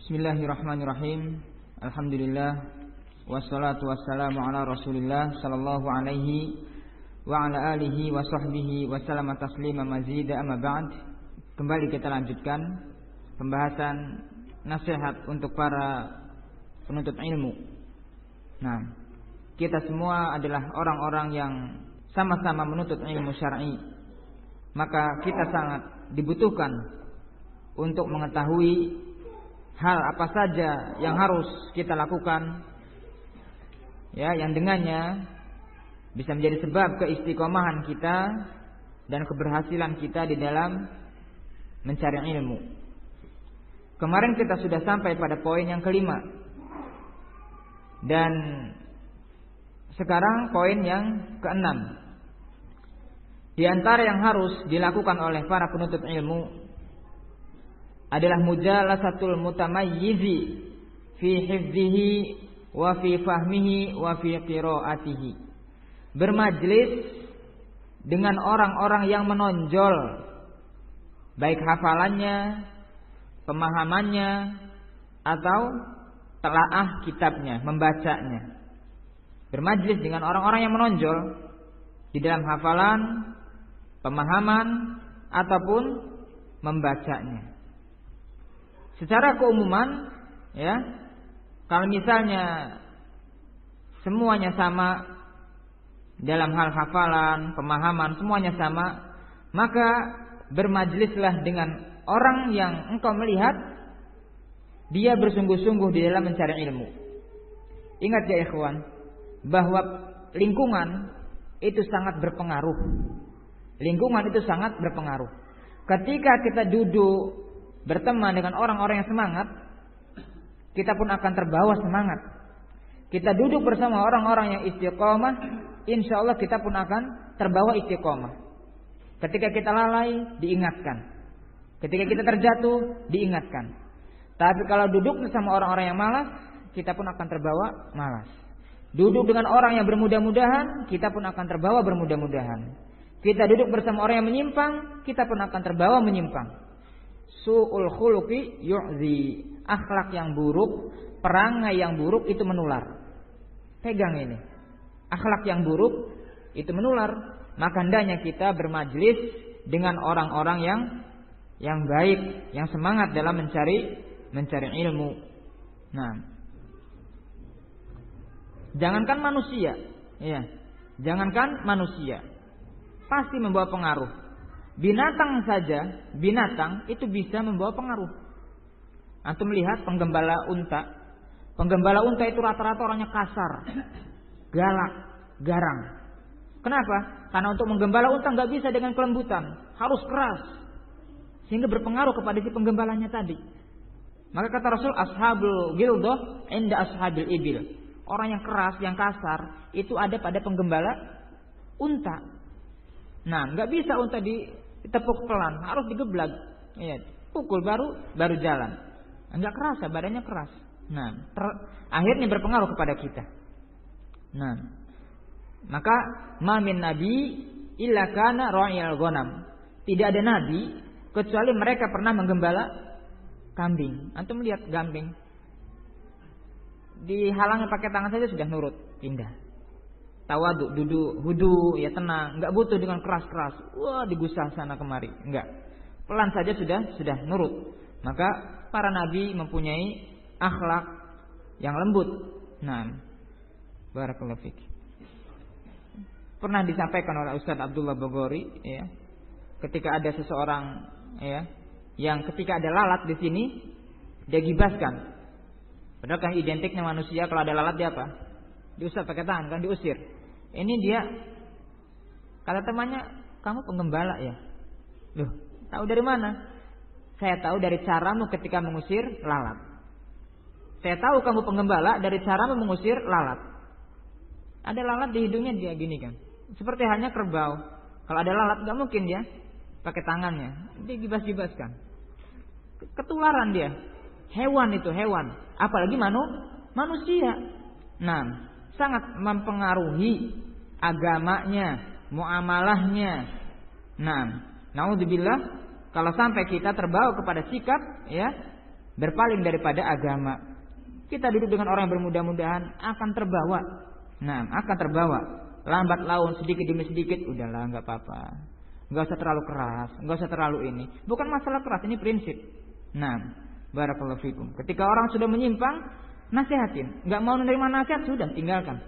Bismillahirrahmanirrahim. Alhamdulillah wassalatu wassalamu ala Rasulillah sallallahu alaihi wa ala alihi wa sahbihi wa sallama taslima mazida amma ba'd. Kembali kita lanjutkan pembahasan nasihat untuk para penuntut ilmu. Nah, kita semua adalah orang-orang yang sama-sama menuntut ilmu syar'i. Maka kita sangat dibutuhkan untuk mengetahui hal apa saja yang harus kita lakukan, ya, yang dengannya bisa menjadi sebab keistiqomahan kita dan keberhasilan kita di dalam mencari ilmu. Kemarin kita sudah sampai pada poin yang kelima, dan sekarang poin yang keenam. Di antara yang harus dilakukan oleh para penuntut ilmu adalah mujalasatul mutamayyizi fi hifzihi wa fi fahmihi wa fi qiraatihi. Bermajlis dengan orang-orang yang menonjol, baik hafalannya, pemahamannya, atau telaah kitabnya, membacanya. Bermajlis dengan orang-orang yang menonjol di dalam hafalan, pemahaman, ataupun membacanya. Secara keumuman, ya, kalau misalnya semuanya sama dalam hal hafalan, pemahaman, semuanya sama, maka bermajlislah dengan orang yang engkau melihat dia bersungguh-sungguh di dalam mencari ilmu. Ingat ya ikhwan, bahwa lingkungan itu sangat berpengaruh. Lingkungan itu sangat berpengaruh. Ketika kita duduk berteman dengan orang-orang yang semangat, kita pun akan terbawa semangat. Kita duduk bersama orang-orang yang istiqomah, insya Allah kita pun akan terbawa istiqomah. Ketika kita lalai, diingatkan. Ketika kita terjatuh, diingatkan. Tapi kalau duduk bersama orang-orang yang malas, kita pun akan terbawa malas. Duduk dengan orang yang bermudah-mudahan, kita pun akan terbawa bermudah-mudahan. Kita duduk bersama orang yang menyimpang, kita pun akan terbawa menyimpang. Su'ul khuluqi yu'zi. Akhlak yang buruk, perangai yang buruk itu menular. Pegang ini. Akhlak yang buruk itu menular. Maka hendaknya kita bermajlis dengan orang-orang yang baik, yang semangat dalam mencari ilmu. Nah, jangankan manusia, ya. Jangankan manusia, pasti membawa pengaruh. Binatang saja, binatang itu bisa membawa pengaruh. Antum melihat penggembala unta. Penggembala unta itu rata-rata orangnya kasar, galak, garang. Kenapa? Karena untuk menggembala unta nggak bisa dengan kelembutan, harus keras, sehingga berpengaruh kepada si penggembalanya tadi. Maka kata Rasul, ashabul gildoh inda ashabil ibil. Orang yang keras, yang kasar itu ada pada penggembala unta. Nah, nggak bisa unta ditepuk pelan, harus digeblak, ya, pukul baru jalan. Enggak kerasa, badannya keras. Nah, akhirnya berpengaruh kepada kita. Nah, maka mamin nabi illa kana ra'iyal ghanam. Tidak ada nabi kecuali mereka pernah menggembala kambing. Antum lihat kambing, dihalangi pakai tangan saja sudah nurut, pindah. Tawadu, duduk, hudu, ya tenang, enggak butuh dengan keras-keras. Wah, digusah sana kemari, enggak. Pelan saja sudah nurut. Maka para nabi mempunyai akhlak yang lembut. Nah, barakallahu fik. Pernah disampaikan oleh Ustaz Abdullah Bogori, ya, ketika ada seseorang, ya, yang ketika ada lalat di sini, dia gibaskan. Padahal kan identiknya manusia, kalau ada lalat dia apa? Diusap pakai tangan, kan diusir. Ini dia, kata temannya, kamu penggembala ya? Loh, tahu dari mana? Saya tahu dari caramu ketika mengusir lalat. Saya tahu kamu penggembala dari caramu mengusir lalat. Ada lalat di hidungnya, dia gini kan, seperti halnya kerbau. Kalau ada lalat nggak mungkin dia pakai tangannya, dia gibas-gibaskan. Ketularan dia. Hewan itu, hewan. Apalagi manusia. Nah, sangat mempengaruhi agamanya, muamalahnya. Nah, naudzubillah, kalau sampai kita terbawa kepada sikap, ya, berpaling daripada agama. Kita duduk dengan orang yang bermudah-mudahan akan terbawa. Nah, akan terbawa. Lambat laun sedikit demi sedikit, udahlah enggak apa-apa. Enggak usah terlalu keras, enggak usah terlalu ini. Bukan masalah keras, ini prinsip. Nah, barakallahu fikum. Ketika orang sudah menyimpang, nasihatin. Enggak mau menerima nasihat, sudah tinggalkan.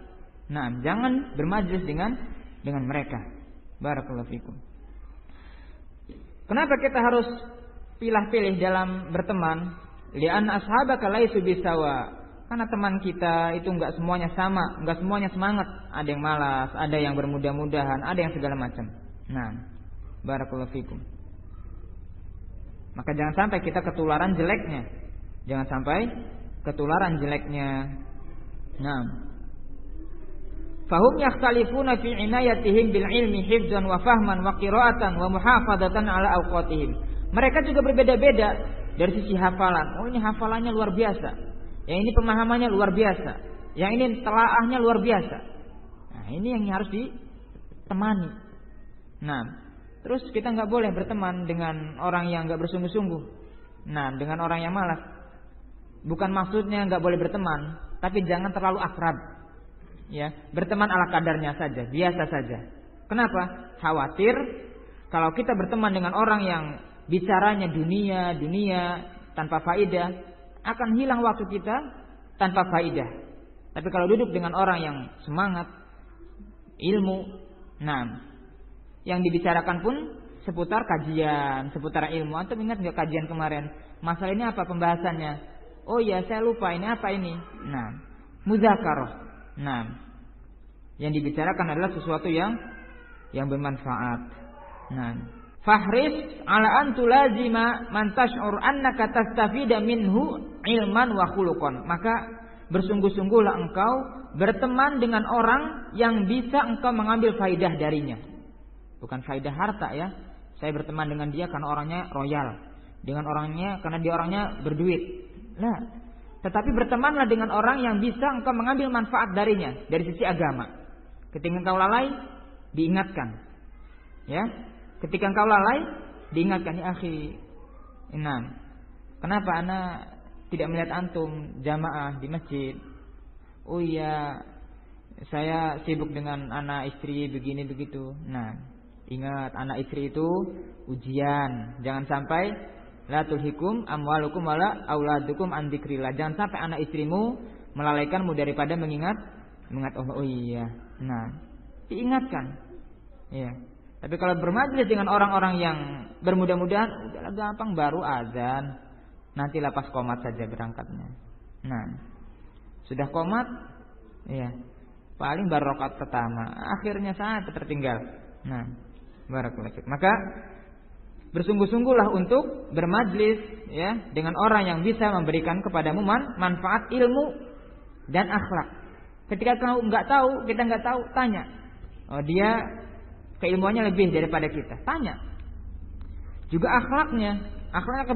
Nah, jangan bermajlis dengan mereka. Barakallahu fikum. Kenapa kita harus pilih-pilih dalam berteman? Li'anna ashabaka laisu bisawa. Karena teman kita itu enggak semuanya sama, enggak semuanya semangat. Ada yang malas, ada yang bermudah-mudahan, ada yang segala macam. Nah, barakallahu fikum. Maka jangan sampai kita ketularan jeleknya. Jangan sampai ketularan jeleknya. Nah, fahum yakhtalifuna fi inayatihim bil ilmi hifdzan wa fahman wa qira'atan wa muhafadzatan ala awqatihim. Mereka juga berbeda-beda dari sisi hafalan. Oh, ini hafalannya luar biasa. Yang ini pemahamannya luar biasa. Yang ini telaahnya luar biasa. Nah, ini yang harus ditemani. Nah, terus kita nggak boleh berteman dengan orang yang nggak bersungguh-sungguh. Nah, dengan orang yang malas. Bukan maksudnya nggak boleh berteman, tapi jangan terlalu akrab. Ya, berteman ala kadarnya saja, biasa saja. Kenapa? Khawatir kalau kita berteman dengan orang yang bicaranya dunia tanpa faidah, akan hilang waktu kita tanpa faidah. Tapi kalau duduk dengan orang yang semangat, ilmu, nah, yang dibicarakan pun seputar kajian, seputar ilmu. Antum ingat nggak kajian kemarin? Masalah ini apa pembahasannya? Oh ya, saya lupa ini apa ini. Nah, mudzakarah. Nah, yang dibicarakan adalah sesuatu yang bermanfaat. Nah, fahris ala an tulazima man tash'ur annaka tastafida minhu ilman wa khuluqan. Maka bersungguh-sungguhlah engkau berteman dengan orang yang bisa engkau mengambil faidah darinya. Bukan faidah harta ya. Saya berteman dengan dia karena orangnya royal, dengan orangnya karena dia orangnya berduit. Nah, tetapi bertemanlah dengan orang yang bisa engkau mengambil manfaat darinya dari sisi agama. Ketika engkau lalai, diingatkan. Ya. Ketika engkau lalai, diingatkan, ya akhi. Inam. Kenapa ana tidak melihat antum jamaah di masjid? Oh iya, saya sibuk dengan anak istri begini begitu. Nah, ingat anak istri itu ujian. Jangan sampai la tulhikum amwalukum wala auladukum an dzikrillah. Jangan sampai anak istrimu melalaikanmu daripada mengingat Allah. Oh iya. Nah, diingatkan. Iya. Tapi kalau bermajlis dengan orang-orang yang bermudah-mudahan, udahlah gampang, baru azan, nanti lepas qomat saja berangkatnya. Nah, sudah qomat, ya, paling baru rakaat pertama, akhirnya saat tertinggal. Nah, barakallahu fiik. Maka bersungguh-sungguhlah untuk bermajlis ya dengan orang yang bisa memberikan kepadamu manfaat ilmu dan akhlak. Ketika kamu kita nggak tahu, tanya. Oh, dia keilmuannya lebih daripada kita, tanya. Juga akhlaknya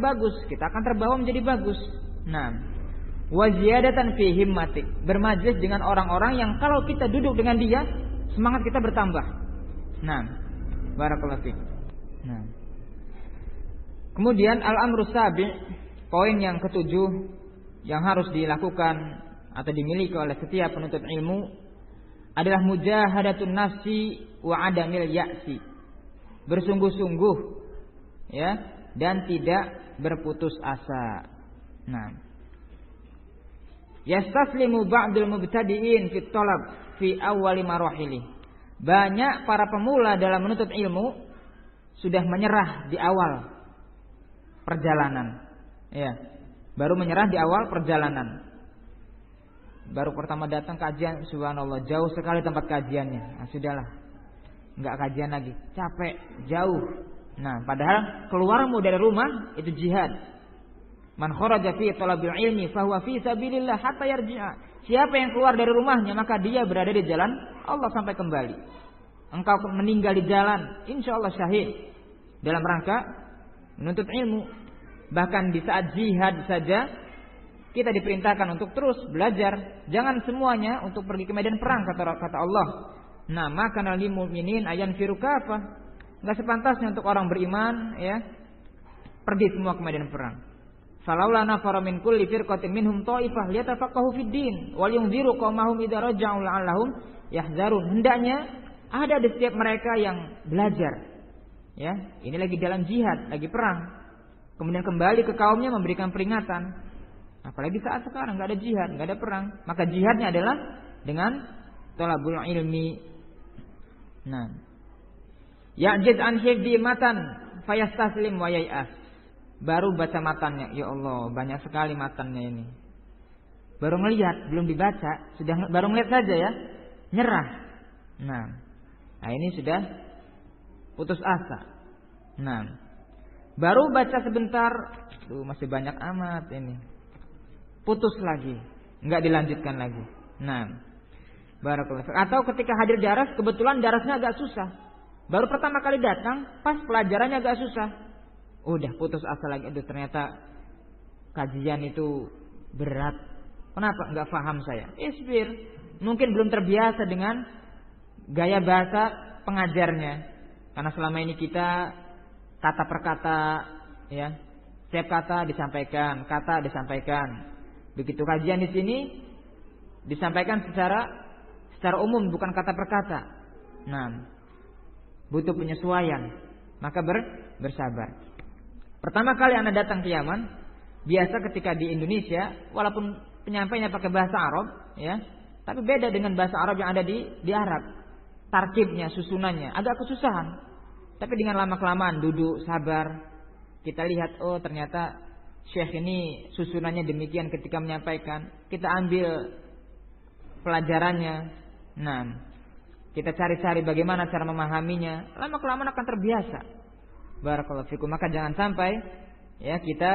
bagus, kita akan terbawa menjadi bagus. Nah, wa ziyadatan fi himmatik, bermajlis dengan orang-orang yang kalau kita duduk dengan dia, semangat kita bertambah. Nah, barakallahu fiik. Nah, kemudian al-amru sabi', poin yang ketujuh yang harus dilakukan atau dimiliki oleh setiap penuntut ilmu adalah mujahadatun nafsi wa adamil ya'si. Bersungguh-sungguh ya dan tidak berputus asa. Nah, yastaslimu ba'dul mubtadi'in fit talab fi awwali marahili. Banyak para pemula dalam menuntut ilmu sudah menyerah di awal perjalanan. Ya, baru menyerah di awal perjalanan. Baru pertama datang kajian, subhanallah, jauh sekali tempat kajiannya. Nah, sudahlah, enggak kajian lagi, capek, jauh. Nah, padahal keluarmu dari rumah itu jihad. Man kharaja fi talabil ilmi fahuwa fi sabilillah hatta yarji'a. Siapa yang keluar dari rumahnya maka dia berada di jalan Allah sampai kembali. Engkau meninggal di jalan, insyaallah syahid dalam rangka menuntut ilmu. Bahkan di saat jihad saja kita diperintahkan untuk terus belajar. Jangan semuanya untuk pergi ke medan perang, kata Allah. Nah, maka lil mu'minin ayan firu kafah. Enggak sepantasnya untuk orang beriman ya pergi semua ke medan perang. Falaula nafara min kulli firqatin minhum ta'ifah liyatafaqahu fid din wal yunziru qaumahum idza raja'u la'allahum yahzarun. Hendaknya ada di setiap mereka yang belajar. Ya, ini lagi dalam jihad, lagi perang. Kemudian kembali ke kaumnya memberikan peringatan. Apalagi saat sekarang enggak ada jihad, enggak ada perang. Maka jihadnya adalah dengan thalabul ilmi. Nah, ya'jiz an hifdhi matan fayastaslim wa yai'as. Baru baca matannya, ya Allah, banyak sekali matannya ini. Baru ngelihat, belum dibaca, baru ngelihat saja ya, nyerah. Nah, ini sudah putus asa. Nah, baru baca sebentar, masih banyak amat ini. Putus lagi, enggak dilanjutkan lagi. Nah, barakallahu. Atau ketika hadir daras, kebetulan darasnya agak susah. Baru pertama kali datang, pas pelajarannya agak susah. Udah putus asa lagi. Aduh, ternyata kajian itu berat. Kenapa? Enggak paham saya. Isbir. Mungkin belum terbiasa dengan gaya bahasa pengajarnya. Karena selama ini kita kata per kata, ya, setiap kata disampaikan, kata disampaikan. Begitu kajian di sini disampaikan secara umum, bukan kata per kata. Nah, butuh penyesuaian. Maka bersabar. Pertama kali Anda datang ke Yaman, biasa ketika di Indonesia, walaupun penyampainya pakai bahasa Arab, ya, tapi beda dengan bahasa Arab yang ada di Arab. Tarkibnya, susunannya agak kesusahan. Tapi dengan lama-kelamaan duduk sabar, kita lihat, oh ternyata Syekh ini susunannya demikian ketika menyampaikan. Kita ambil pelajarannya. Nah, kita cari-cari bagaimana cara memahaminya. Lama-kelamaan akan terbiasa. Barakallahu fikum. Maka jangan sampai ya kita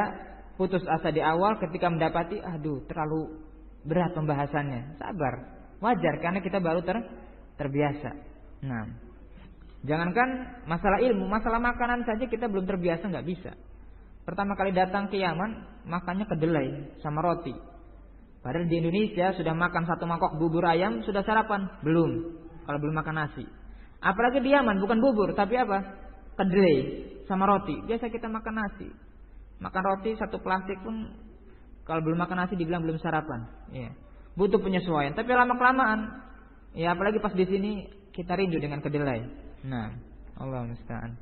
putus asa di awal ketika mendapati terlalu berat pembahasannya. Sabar. Wajar karena kita baru terbiasa. Nah, jangankan masalah ilmu, masalah makanan saja kita belum terbiasa, nggak bisa. Pertama kali datang ke Yaman, makannya kedelai sama roti. Padahal di Indonesia sudah makan 1 mangkok bubur ayam, sudah sarapan? Belum. Kalau belum makan nasi. Apalagi di Yaman bukan bubur, tapi apa? Kedelai sama roti. Biasa kita makan nasi. Makan roti 1 plastik pun kalau belum makan nasi dibilang belum sarapan. Ya. Butuh penyesuaian. Tapi lama-kelamaan, ya apalagi pas di sini kita rindu dengan kedelai. Nah, Allah musta'an.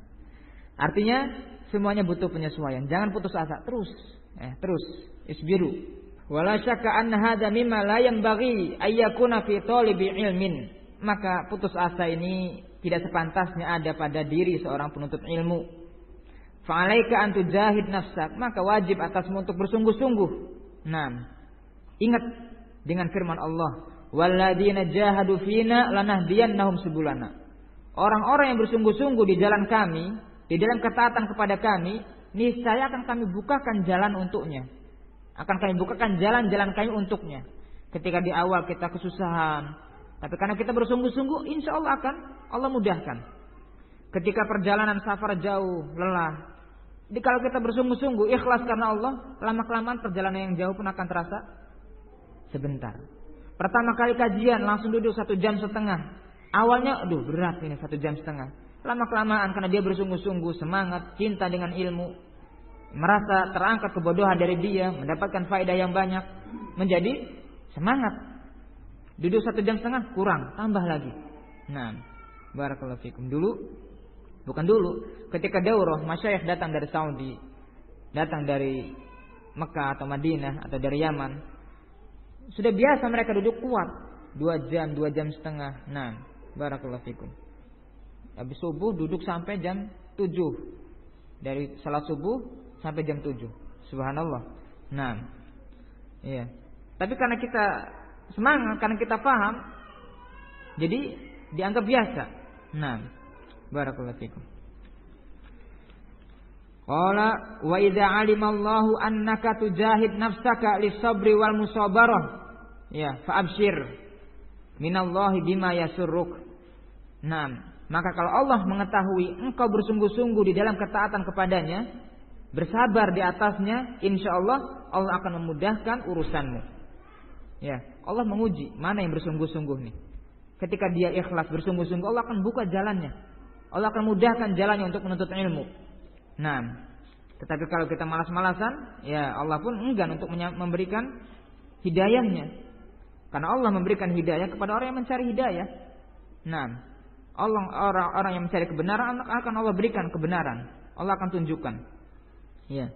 Artinya semuanya butuh penyesuaian. Jangan putus asa, terus isbiru. Wala syakka anna hadza mimma la yanbaghi ay yakuna fi talibi ilmin. Maka putus asa ini tidak sepantasnya ada pada diri seorang penuntut ilmu. Fa'alaika an tujahid nafsak, maka wajib atasmu untuk bersungguh-sungguh. Nah, ingat dengan firman Allah, walladzina jahadu fina lanahdiyannahum subulana. Orang-orang yang bersungguh-sungguh di jalan kami, di dalam ketaatan kepada kami, niscaya akan kami bukakan jalan untuknya. Akan kami bukakan jalan-jalan kami untuknya. Ketika di awal kita kesusahan, tapi karena kita bersungguh-sungguh, insya Allah akan Allah mudahkan. Ketika perjalanan safar jauh, lelah, jadi kalau kita bersungguh-sungguh, ikhlas karena Allah, lama-kelamaan perjalanan yang jauh pun akan terasa sebentar. Pertama kali kajian langsung duduk 1,5 jam. Awalnya, berat ini 1,5 jam. Lama-kelamaan karena dia bersungguh-sungguh, semangat, cinta dengan ilmu, merasa terangkat kebodohan dari dia, mendapatkan faedah yang banyak, menjadi semangat. Duduk 1,5 jam kurang, tambah lagi. Nah, barakallahu fikum. Bukan dulu, ketika daurah masyayikh datang dari Saudi, datang dari Mekah atau Madinah atau dari Yaman, sudah biasa mereka duduk kuat 2 jam, 2,5 jam. Nah, barakallahu fikum. Habis subuh duduk sampai jam 7. Dari salat subuh sampai jam 7. Subhanallah. Nah, iya. Tapi karena kita semangat, karena kita paham, jadi dianggap biasa. Nah, barakallahu fikum. Qala wa idza 'alimallahu annaka tujahid nafsaka lis-sabri wal musabarah, ya, fa abshir minallahi bima yasurruk. Nah, maka kalau Allah mengetahui engkau bersungguh-sungguh di dalam ketaatan kepadanya, bersabar di atasnya, insyaallah Allah akan memudahkan urusanmu. Ya, Allah menguji mana yang bersungguh-sungguh nih. Ketika dia ikhlas bersungguh-sungguh, Allah akan buka jalannya. Allah akan mudahkan jalannya untuk menuntut ilmu. Nah, Tetapi kalau kita malas-malasan, ya Allah pun enggan untuk memberikan hidayahnya. Karena Allah memberikan hidayah kepada orang yang mencari hidayah. Nah, orang yang mencari kebenaran akan Allah berikan kebenaran. Allah akan tunjukkan. Ya.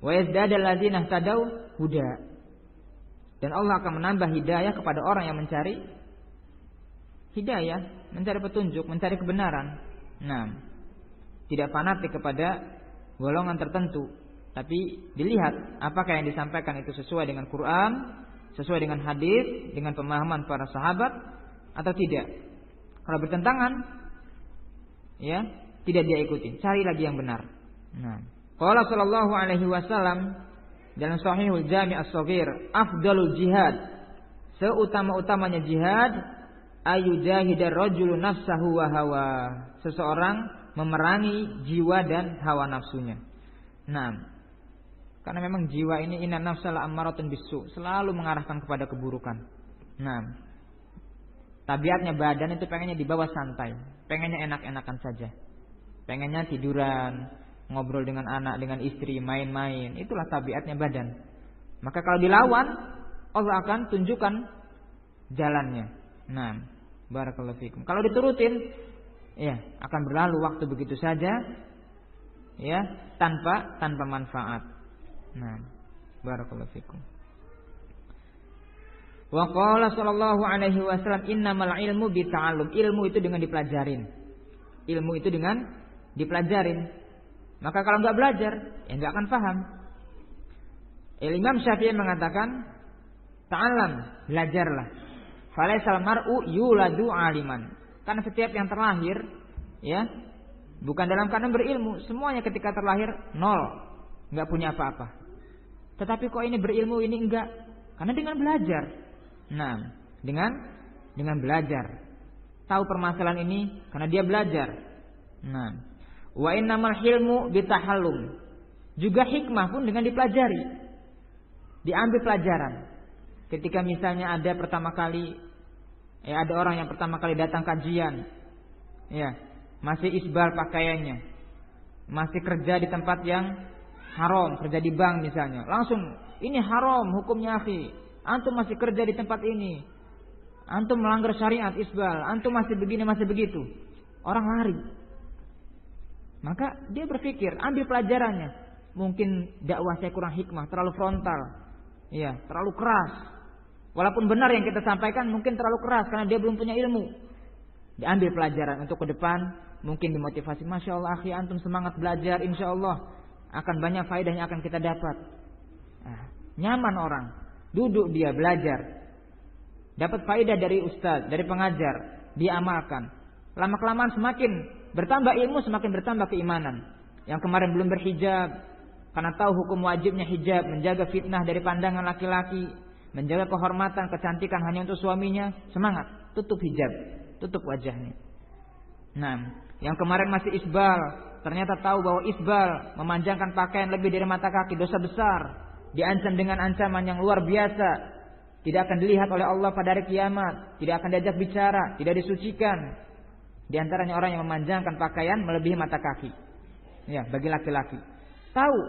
Wa yazdadal ladzina ihtadaw huda. Dan Allah akan menambah hidayah kepada orang yang mencari hidayah, mencari petunjuk, mencari kebenaran. Nah, tidak fanatik kepada golongan tertentu, tapi dilihat apakah yang disampaikan itu sesuai dengan Quran, sesuai dengan hadis, dengan pemahaman para sahabat atau tidak. Kalau bertentangan, ya tidak dia ikuti, cari lagi yang benar. Nah, qala sallallahu alaihi wasallam dalam Sahihul Jami' As-Shaghir, afdalul jihad, seutama-utamanya jihad, ayujahidar rajulu nafsahu wa hawa, seseorang memerangi jiwa dan hawa nafsunya. Nah, karena memang jiwa ini inna nafsala ammaratun bisu, selalu mengarahkan kepada keburukan. Nah, tabiatnya badan itu pengennya dibawa santai, pengennya enak-enakan saja, pengennya tiduran, ngobrol dengan anak, dengan istri, main-main. Itulah tabiatnya badan. Maka kalau dilawan, Allah akan tunjukkan jalannya. Nah, barakallahu fikum. Kalau diturutin, ya akan berlalu waktu begitu saja, ya tanpa manfaat. Nah, barakallahu fikum. Wa qala sallallahu alaihi wasallam, innamal ilmu bita'allum. Ilmu itu dengan dipelajarin. Ilmu itu dengan dipelajarin. Maka kalau enggak belajar, ya enggak akan paham. Imam Syafi'i mengatakan, ta'allam, belajarlah. Falaisal mar'u yuladu aliman. Karena setiap yang terlahir, ya, bukan dalam keadaan berilmu. Semuanya ketika terlahir nol, enggak punya apa-apa. Tetapi kok ini berilmu, ini enggak? Karena dengan belajar. Nah, dengan belajar. Tahu permasalahan ini karena dia belajar. Nah, wa innamal hilmu bitahallum. Juga hikmah pun dengan dipelajari. Diambil pelajaran. Ketika misalnya ada pertama kali, ya ada orang yang pertama kali datang kajian, ya, masih isbal pakaiannya, masih kerja di tempat yang haram, kerja di bank misalnya. Langsung, ini haram hukumnya akhi. Antum masih kerja di tempat ini. Antum melanggar syariat isbal, antum masih begini, masih begitu. Orang lari. Maka dia berpikir, ambil pelajarannya. Mungkin dakwah saya kurang hikmah, terlalu frontal, ya, terlalu keras. Walaupun benar yang kita sampaikan, mungkin terlalu keras karena dia belum punya ilmu. Diambil pelajaran untuk ke depan, mungkin dimotivasi. Masya Allah, akhi, antum semangat belajar, insya Allah akan banyak faedah yang akan kita dapat. Nah, nyaman orang, duduk dia belajar, dapat faedah dari ustaz, dari pengajar, dia amalkan. Lama-kelamaan semakin bertambah ilmu, semakin bertambah keimanan. Yang kemarin belum berhijab, karena tahu hukum wajibnya hijab, menjaga fitnah dari pandangan laki-laki, menjaga kehormatan, kecantikan hanya untuk suaminya, semangat, tutup hijab, tutup wajahnya. Nah, yang kemarin masih isbal, ternyata tahu bahwa isbal, memanjangkan pakaian lebih dari mata kaki, dosa besar, diancam dengan ancaman yang luar biasa, tidak akan dilihat oleh Allah pada hari kiamat, tidak akan diajak bicara, tidak disucikan. Di antaranya orang yang memanjangkan pakaian melebihi mata kaki. Ya, bagi laki-laki. Tahu,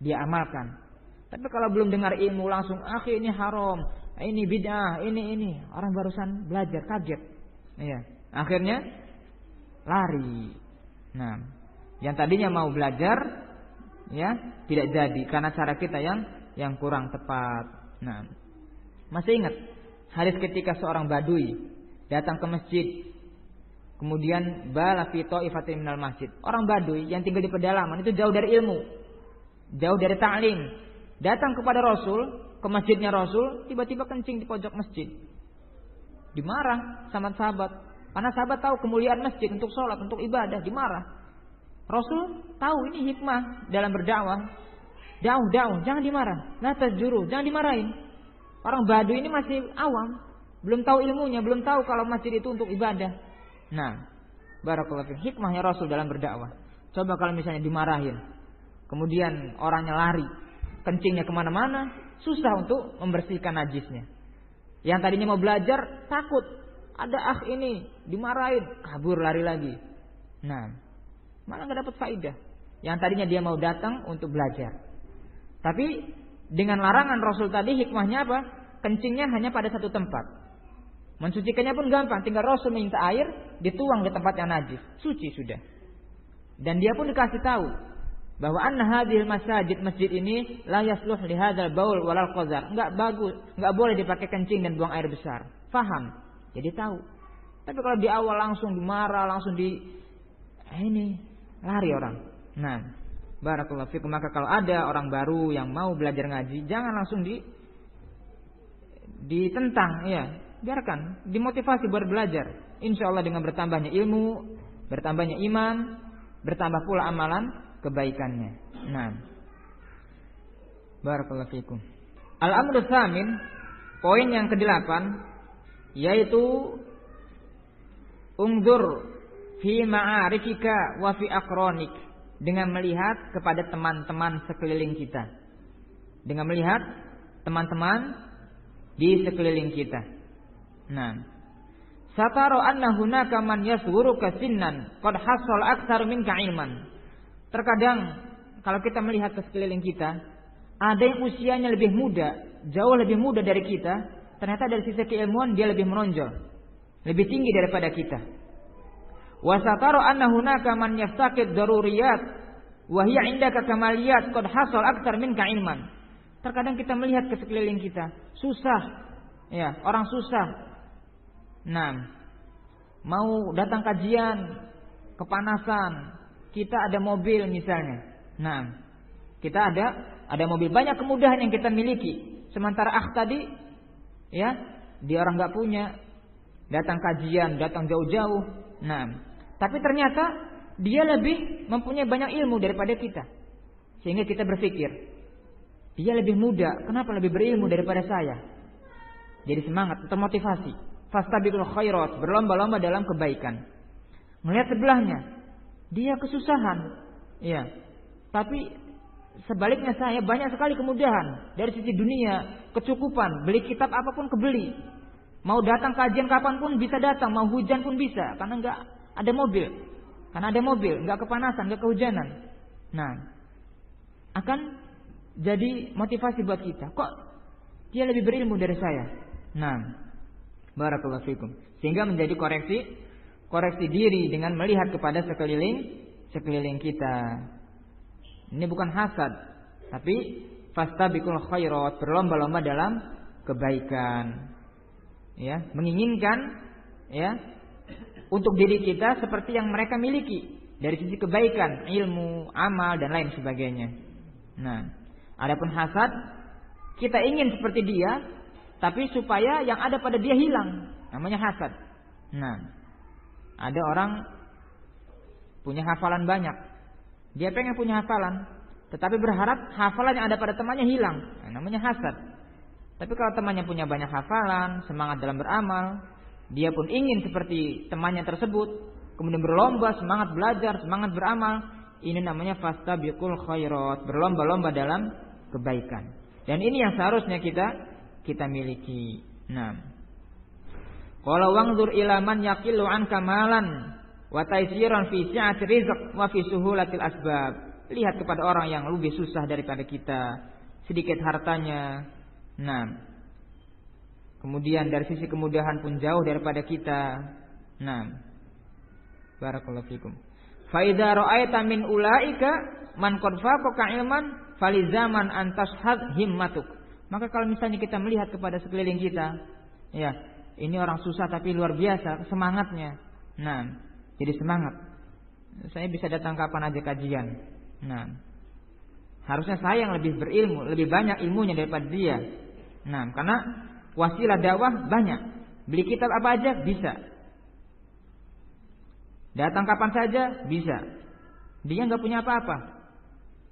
dia amalkan. Tapi kalau belum dengar ilmu langsung, akhi ini haram, ini bid'ah, ini. Orang barusan belajar, kaget. Ya, akhirnya lari. Nah, yang tadinya mau belajar, ya, tidak jadi karena cara kita yang kurang tepat. Nah, masih ingat hadis ketika seorang badui datang ke masjid, kemudian bala fi ta'ifatin minal masjid. Orang badui yang tinggal di pedalaman itu jauh dari ilmu, jauh dari ta'lim, datang kepada Rasul, ke masjidnya Rasul, tiba-tiba kencing di pojok masjid. Dimarah sama sahabat, karena sahabat tahu kemuliaan masjid untuk sholat, untuk ibadah. Dimarah. Rasul tahu ini hikmah dalam berdakwah. Dakwah, jangan dimarah. La tajuru, jangan dimarahin. Orang badui ini masih awam, belum tahu ilmunya, belum tahu kalau masjid itu untuk ibadah. Nah, barakallahu fiik, hikmahnya Rasul dalam berdakwah. Coba kalau misalnya dimarahin, kemudian orangnya lari, kencingnya kemana-mana, susah untuk membersihkan najisnya. Yang tadinya mau belajar, takut, ada ini, dimarahin, kabur lari lagi. Nah, malah nggak dapat faidah. yang tadinya dia mau datang untuk belajar. Tapi dengan larangan Rasul tadi hikmahnya apa? Kencingnya hanya pada satu tempat. Mensucikannya pun gampang, tinggal Rasul minta air, dituang di tempat yang najis, suci sudah. Dan dia pun dikasih tahu bahwa anna hadhil masjid ini la yasluh li hadzal baul walal qazar. Enggak bagus, enggak boleh dipakai kencing dan buang air besar. Faham? Jadi tahu. Tapi kalau di awal langsung dimarah, langsung ini lari orang. Nah, barakallahu fikum. Maka kalau ada orang baru yang mau belajar ngaji, jangan langsung ditentang, ya. Biarkan, dimotivasi buat belajar. Insyaallah dengan bertambahnya ilmu, bertambahnya iman, bertambah pula amalan kebaikannya. Nah, barakallahu fikum. Al-amru tsamin, poin yang ke-8, yaitu ungdur fi ma'arifika wa fi aqranik, dengan melihat kepada teman-teman sekeliling kita. Dengan melihat teman-teman di sekeliling kita. Nah, sataro anna hunaka man yasghuruka sinnan qad hasal aktsar minka ilman. Terkadang kalau kita melihat ke sekeliling kita, ada yang usianya lebih muda, jauh lebih muda dari kita, ternyata dari sisi keilmuan dia lebih menonjol, lebih tinggi daripada kita. Wa sataro anna hunaka man yaftaqid daruriyat wa hiya indaka kamaliyat qad hasal aktsar minka ilman. Terkadang kita melihat ke sekeliling kita, susah, ya, orang susah. Nah, mau datang kajian, kepanasan, kita ada mobil misalnya. Nah, kita ada mobil, banyak kemudahan yang kita miliki. Sementara tadi, ya, dia orang nggak punya, datang kajian, datang jauh-jauh. Nah, tapi ternyata dia lebih mempunyai banyak ilmu daripada kita, sehingga kita berpikir, dia lebih muda, kenapa lebih berilmu daripada saya? Jadi semangat, termotivasi. Fastabiqul khairat, berlomba-lomba dalam kebaikan. Melihat sebelahnya, dia kesusahan, ya. Tapi sebaliknya saya banyak sekali kemudahan dari sisi dunia, kecukupan, beli kitab apapun kebeli. Mau datang kajian kapanpun bisa datang, mau hujan pun bisa, karena enggak ada mobil. Karena ada mobil, enggak kepanasan, enggak kehujanan. Nah, akan jadi motivasi buat kita. Kok dia lebih berilmu dari saya? Nah, barakallahu fikum. Sehingga menjadi koreksi diri dengan melihat kepada sekeliling kita. Ini bukan hasad, tapi fastabiqul khairat, berlomba-lomba dalam kebaikan. Ya, menginginkan, ya, untuk diri kita seperti yang mereka miliki dari sisi kebaikan, ilmu, amal dan lain sebagainya. Nah, adapun hasad, kita ingin seperti dia, tapi supaya yang ada pada dia hilang, namanya hasad. Nah, ada orang punya hafalan banyak, dia pengen punya hafalan, tetapi berharap hafalan yang ada pada temannya hilang, namanya hasad. Tapi kalau temannya punya banyak hafalan, semangat dalam beramal, dia pun ingin seperti temannya tersebut, kemudian berlomba, semangat belajar, semangat beramal, ini namanya fastabiqul khairat, berlomba-lomba dalam kebaikan. Dan ini yang seharusnya kita miliki. Nah, qala wanzur ila man yaqilu an kamalan wa taysiran fi si'ati rizq wa fi suhulatil asbab. Lihat kepada orang yang lebih susah daripada kita, sedikit hartanya. Nah, kemudian dari sisi kemudahan pun jauh daripada kita. Nah, barakallahu fikum. Fa idza ra'aita min ulaika man qad faqaka ilman falizaman an tashhad himmatuk. Maka kalau misalnya kita melihat kepada sekeliling kita, ya, ini orang susah tapi luar biasa semangatnya. Nah, jadi semangat. Saya bisa datang kapan aja kajian. Nah, harusnya saya yang lebih berilmu, lebih banyak ilmunya daripada dia. Nah, karena wasilah dakwah banyak. Beli kitab apa aja bisa. Datang kapan saja bisa. Dia nggak punya apa-apa.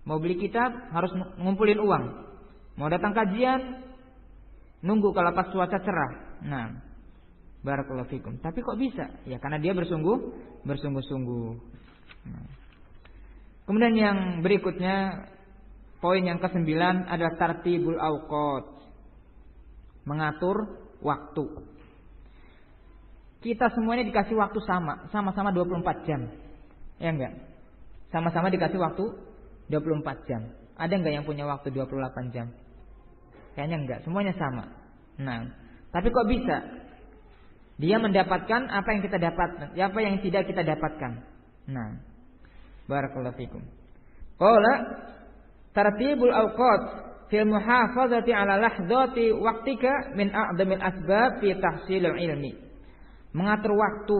Mau beli kitab harus ngumpulin uang. Mau datang kajian nunggu kalau pas cuaca cerah. Nah, barakallahu fikum. Tapi kok bisa? Ya karena dia bersungguh-sungguh. Nah. Kemudian yang berikutnya, poin yang ke-9 adalah tartibul awqat, mengatur waktu. Kita semuanya dikasih waktu sama-sama 24 jam. Ya enggak? Sama-sama dikasih waktu 24 jam. Ada enggak yang punya waktu 28 jam? Kayaknya enggak, semuanya sama. Nah, tapi kok bisa? Dia mendapatkan apa yang kita dapat, apa yang tidak kita dapatkan. Nah, barakallahu fikum. Qala tartibul awqat fil muhafazati ala lahdzati waqtika min a'dhamil asbab fi tahsilil ilmi. Mengatur waktu,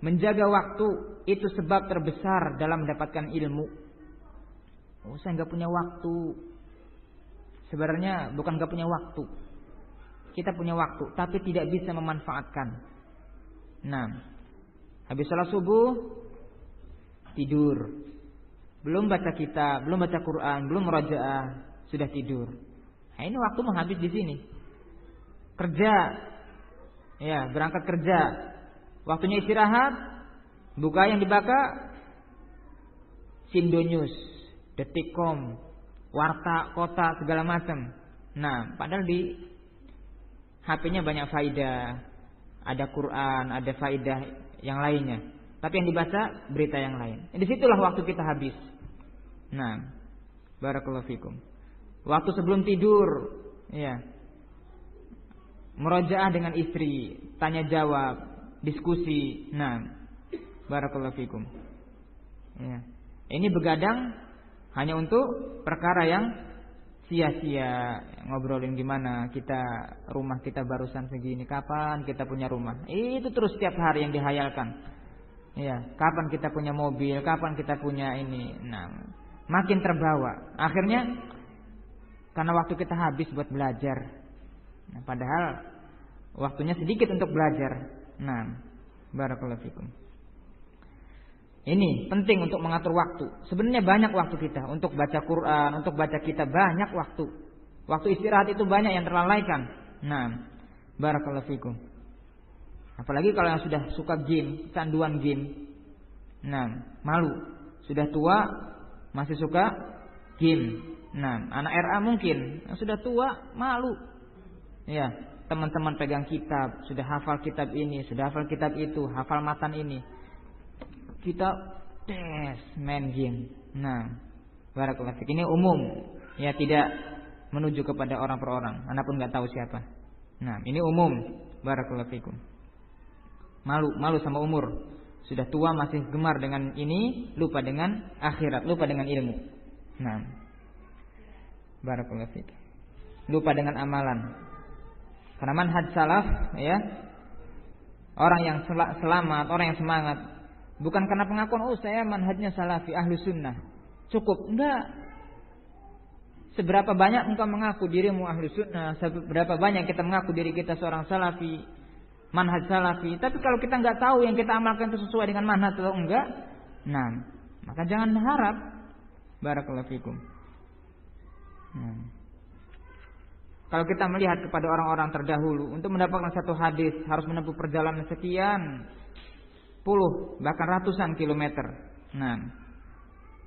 menjaga waktu itu sebab terbesar dalam mendapatkan ilmu. Oh, saya enggak punya waktu. Sebenarnya bukan enggak punya waktu. Kita punya waktu tapi tidak bisa memanfaatkan. Nah, habis salat subuh tidur. Belum baca kitab, belum baca Quran, belum murajaah, sudah tidur. Nah, ini waktu menghabis di sini. Kerja. Ya, berangkat kerja. Waktunya istirahat, buka yang dibaca Sindonews, Detikcom, Warta Kota segala macam. Nah, padahal di HP-nya banyak faidah, ada Quran, ada faidah yang lainnya. Tapi yang dibaca berita yang lain. Di situlah waktu kita habis. Nah, barakallahu fikum. Waktu sebelum tidur, ya, murojaah dengan istri, tanya jawab, diskusi. Nah, barakallahu fikum. Ya. Ini begadang hanya untuk perkara yang sia-sia, ngobrolin gimana rumah kita barusan segini, kapan kita punya rumah. Itu terus setiap hari yang dihayalkan. Ya, kapan kita punya mobil, kapan kita punya ini. Nah, makin terbawa. Akhirnya karena waktu kita habis buat belajar. Nah, padahal waktunya sedikit untuk belajar. Nah, barakallahu fikum. Ini penting untuk mengatur waktu. Sebenarnya banyak waktu kita untuk baca Quran, untuk baca kitab, banyak waktu. Waktu istirahat itu banyak yang terlalaikan. Nah, barakallahu fikum. Apalagi kalau yang sudah suka game, canduan game. Nah, malu. Sudah tua masih suka game. Nah, anak RA mungkin yang sudah tua malu. Ya, teman-teman pegang kitab, sudah hafal kitab ini, sudah hafal kitab itu, hafal matan ini. Kita tes main game. Nah, barakallahu fiik. Ini umum, ya, tidak menuju kepada orang per orang. Anda pun nggak tahu siapa. Nah, ini umum. Barakallahu fiikum. Malu sama umur. Sudah tua masih gemar dengan ini, lupa dengan akhirat, lupa dengan ilmu. Nah, barakallahu fiik. Lupa dengan amalan. Karena manhaj salaf, ya, orang yang selamat, orang yang semangat. Bukan karena pengakuan, oh saya manhajnya salafi, ahlu sunnah. Cukup, enggak. Seberapa banyak engkau mengaku dirimu ahlu sunnah, seberapa banyak kita mengaku diri kita seorang salafi, manhaj salafi. Tapi kalau kita enggak tahu yang kita amalkan itu sesuai dengan manhaj atau enggak, nah, maka jangan harap. Barakallahu fikum. Nah, kalau kita melihat kepada orang-orang terdahulu, untuk mendapatkan satu hadis harus menempuh perjalanan sekian puluh bahkan ratusan kilometer. Nah,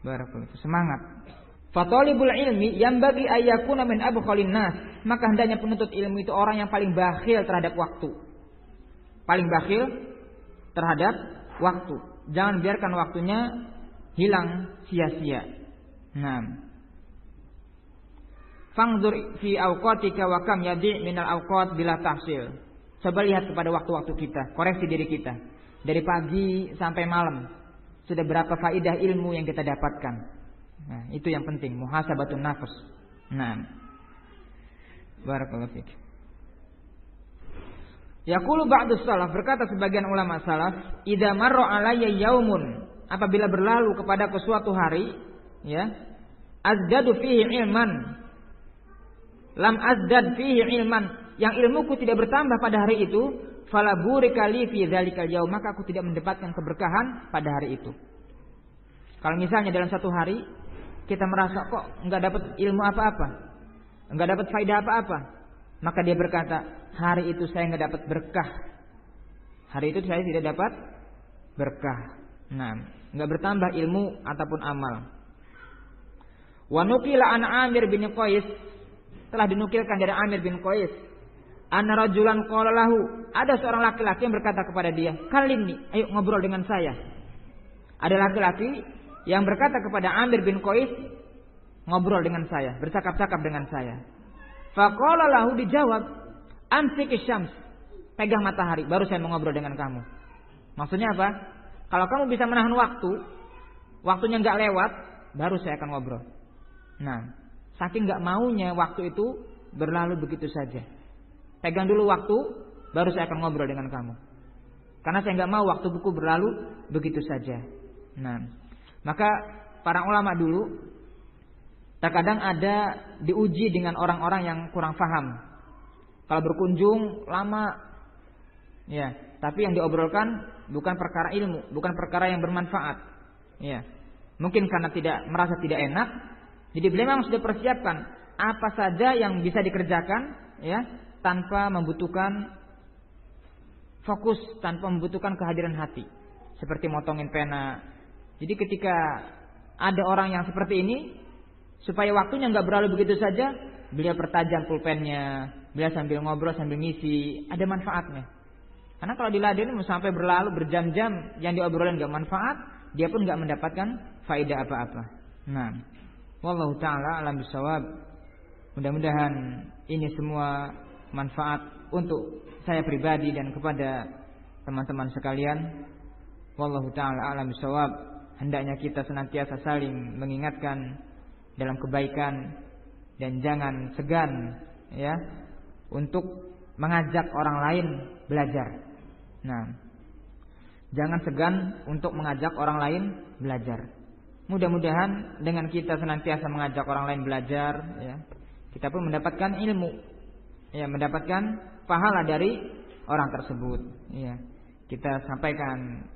barakallahu, semangat. Fatalibul ilmi yanbaghi ayyakuna min abkhalin nas. Maka hendaknya penuntut ilmu itu orang yang paling bakhil terhadap waktu. Paling bakhil terhadap waktu. Jangan biarkan waktunya hilang sia-sia. Nah, fangzur fi awqatika wa kam yadi' minal awqat bila tahsil. Coba lihat kepada waktu-waktu kita, koreksi diri kita. Dari pagi sampai malam sudah berapa faidah ilmu yang kita dapatkan. Nah, itu yang penting, muhasabatun nafs. Nah, barakallahu fiik. Yaqulu ba'du salaf, berkata sebagian ulama salaf, idza marra alayya yaumun, apabila berlalu kepadaku suatu hari, ya, azdadu fihi ilman, lam azdad fihi ilman, yang ilmuku tidak bertambah pada hari itu, fala burika li fi dzalikal yaum, maka aku tidak mendapatkan keberkahan pada hari itu. Kalau misalnya dalam satu hari kita merasa kok enggak dapat ilmu apa-apa, enggak dapat faedah apa-apa, maka dia berkata, hari itu saya enggak dapat berkah. Hari itu saya tidak dapat berkah. Nah, enggak bertambah ilmu ataupun amal. Wa nuqila an Amir bin Qais, telah dinukilkan dari Amir bin Qais, anna rajulan qala lahu, ada seorang laki-laki yang berkata kepada dia, kalimni, ayo ngobrol dengan saya. Ada laki-laki yang berkata kepada Amir bin Qais, ngobrol dengan saya, bercakap-cakap dengan saya. Faqala lahu, dijawab, amsikis syams, pegang matahari, baru saya mau ngobrol dengan kamu. Maksudnya apa? Kalau kamu bisa menahan waktu, waktunya nggak lewat, baru saya akan ngobrol. Nah, saking nggak maunya waktu itu berlalu begitu saja. Pegang dulu waktu, baru saya akan ngobrol dengan kamu. Karena saya nggak mau waktu buku berlalu begitu saja. Nah, maka para ulama dulu terkadang ada diuji dengan orang-orang yang kurang paham. Kalau berkunjung lama, ya, tapi yang diobrolkan bukan perkara ilmu, bukan perkara yang bermanfaat. Ya, mungkin karena merasa tidak enak, jadi beliau memang sudah persiapkan apa saja yang bisa dikerjakan, ya, tanpa membutuhkan fokus, tanpa membutuhkan kehadiran hati, seperti motongin pena. Jadi ketika ada orang yang seperti ini, supaya waktunya nggak berlalu begitu saja, beliau pertajam pulpennya, beliau sambil ngobrol, sambil ngisi, ada manfaatnya. Karena kalau diladen sampai berlalu berjam-jam, yang diobrolin nggak manfaat, dia pun nggak mendapatkan faedah apa-apa. Nah, wallahu taala alam bisawab. Mudah-mudahan ini semua manfaat untuk saya pribadi dan kepada teman-teman sekalian. Wallahu taala alam bisawab. Hendaknya kita senantiasa saling mengingatkan dalam kebaikan dan jangan segan, ya, untuk mengajak orang lain belajar. Nah, jangan segan untuk mengajak orang lain belajar. Mudah-mudahan dengan kita senantiasa mengajak orang lain belajar, ya, kita pun mendapatkan ilmu, ya, mendapatkan pahala dari orang tersebut. Ya, kita sampaikan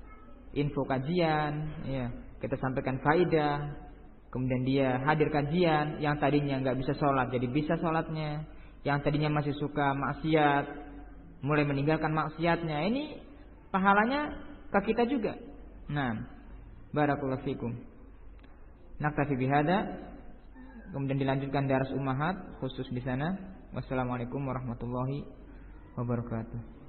info kajian, ya, kita sampaikan faidah, kemudian dia hadir kajian, yang tadinya nggak bisa sholat jadi bisa sholatnya, yang tadinya masih suka maksiat mulai meninggalkan maksiatnya. Ini pahalanya ke kita juga. Nah, barakallahu fikum. Naktafi bihada. Kemudian dilanjutkan daras ummahat khusus di sana. Wassalamualaikum warahmatullahi wabarakatuh.